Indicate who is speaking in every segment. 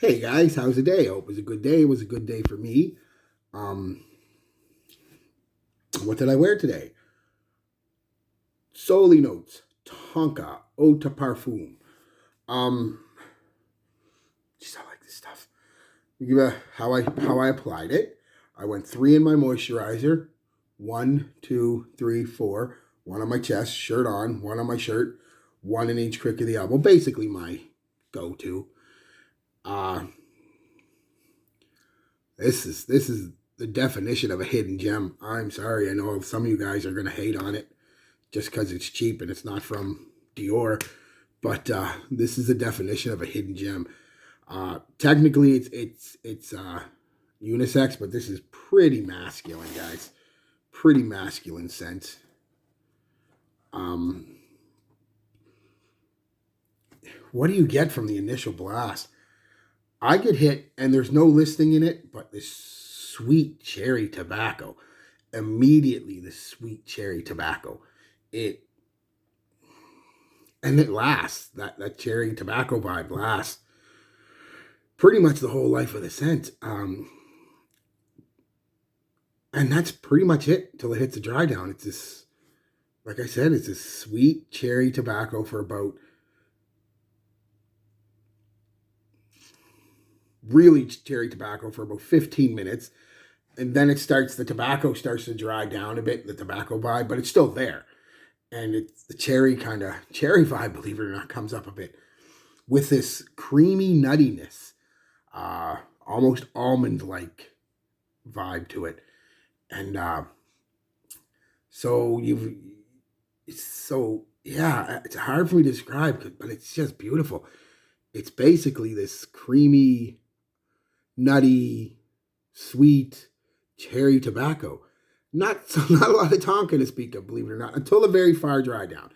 Speaker 1: Hey guys, how's the day? Hope it was a good day. It was a good day for me. Um, what did I wear today? Solinotes Tonka Eau de Parfum. Um, Geez, I like this stuff. How I applied it. I went three in my moisturizer. One, two, three, four. One on my chest, shirt on. One on my shirt. One in each crick of the elbow. Basically my go-to. Uh, this is the definition of a hidden gem. I'm sorry. I know some of you guys are gonna hate on it just because it's cheap and it's not from Dior, but this is the definition of a hidden gem. Technically, it's unisex, but this is pretty masculine, guys. Pretty masculine scent. Um, what do you get from the initial blast? I get hit, and there's no listing in it, but this sweet cherry tobacco. Immediately, the sweet cherry tobacco. It and it lasts. That cherry tobacco vibe lasts pretty much the whole life of the scent. And that's pretty much it till it hits the dry down. It's this, like I said, it's this sweet cherry tobacco for about really cherry tobacco for about 15 minutes. And then the tobacco starts to dry down a bit, the tobacco vibe, but it's still there. And it's the cherry vibe, believe it or not, comes up a bit with this creamy nuttiness, almost almond like vibe to it. And so you've, yeah, it's hard for me to describe, but it's just beautiful. It's basically this creamy, nutty, sweet cherry tobacco. Not a lot of Tonka to speak of, believe it or not, until the very far dry down.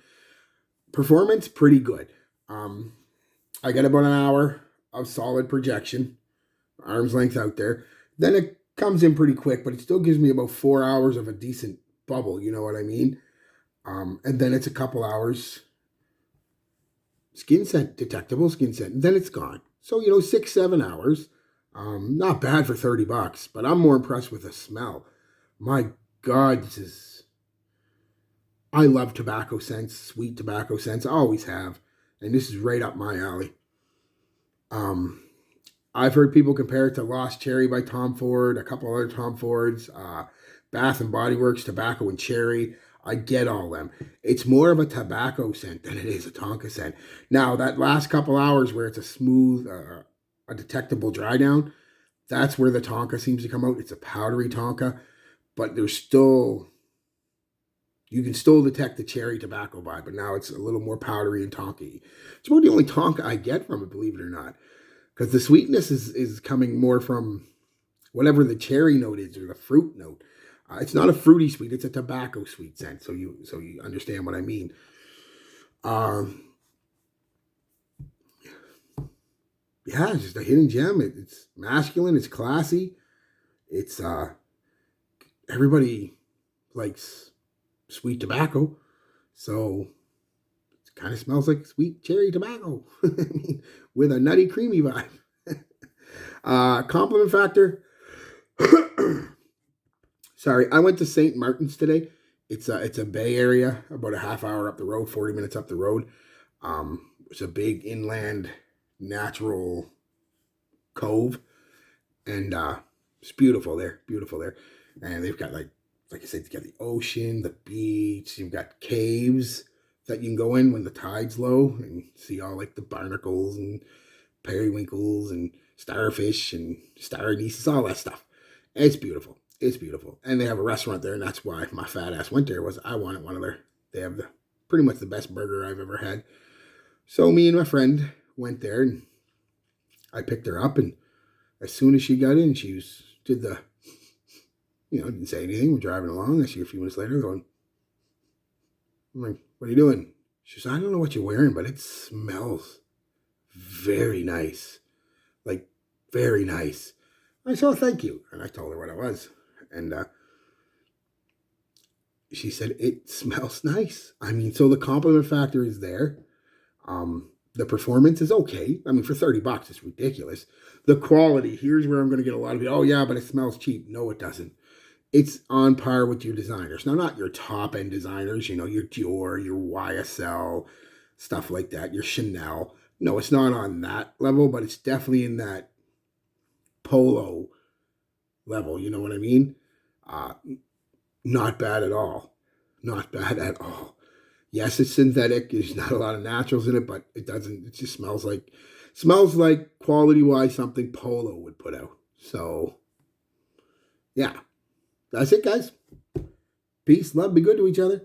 Speaker 1: Performance pretty good. I get about an hour of solid projection, arm's length out there. Then it comes in pretty quick, but it still gives me about 4 hours of a decent bubble. You know what I mean? And then it's a couple hours skin scent, detectable skin scent, and then it's gone. So 6-7 hours. Not bad for $30, but I'm more impressed with the smell. My God, I love tobacco scents, sweet tobacco scents. I always have. And this is right up my alley. Um, I've heard people compare it to Lost Cherry by Tom Ford, a couple other Tom Fords, Bath and Body Works, Tobacco and Cherry. I get all them. It's more of a tobacco scent than it is a Tonka scent. Now, that last couple hours where it's a smooth, a detectable dry down, that's where the Tonka seems to come out. It's a powdery Tonka, but you can still detect the cherry tobacco vibe, but now it's a little more powdery and tonky. It's about the only Tonka I get from it, believe it or not, because the sweetness is coming more from whatever the cherry note is or the fruit note. It's not a fruity sweet; it's a tobacco sweet scent. So you understand what I mean. Um, yeah, it's just a hidden gem. It's masculine. It's classy. It's everybody likes sweet tobacco, so it kind of smells like sweet cherry tobacco with a nutty, creamy vibe. Compliment factor. Sorry, I went to St. Martin's today. It's a Bay Area, about a half hour up the road, 40 minutes up the road. It's a big inland natural cove, and it's beautiful there. And they've got like I said, you got the ocean, the beach. You've got caves that you can go in when the tide's low and see all like the barnacles and periwinkles and starfish and star anise, all that stuff. It's beautiful. It's beautiful. And they have a restaurant there, and that's why my fat ass went there. Was I wanted one of their. They have pretty much the best burger I've ever had. So me and my friend went there, and I picked her up, and as soon as she got in, did the didn't say anything. We're driving along. I see her a few minutes later I'm like, what are you doing? She said, I don't know what you're wearing, but it smells very nice. Like, very nice. I said, oh, thank you. And I told her what it was. And she said, it smells nice. I mean, so the compliment factor is there. The performance is okay. I mean, for $30, it's ridiculous. The quality, here's where I'm going to get a lot of it. Oh, yeah, but it smells cheap. No, it doesn't. It's on par with your designers. Now, not your top end designers, your Dior, your YSL, stuff like that, your Chanel. No, it's not on that level, but it's definitely in that polo level. You know what I mean? Uh, Not bad at all. Not bad at all. Yes, it's synthetic. There's not a lot of naturals in it, but it doesn't. It just smells like quality wise something Polo would put out. So yeah, that's it, guys. Peace, love, be good to each other.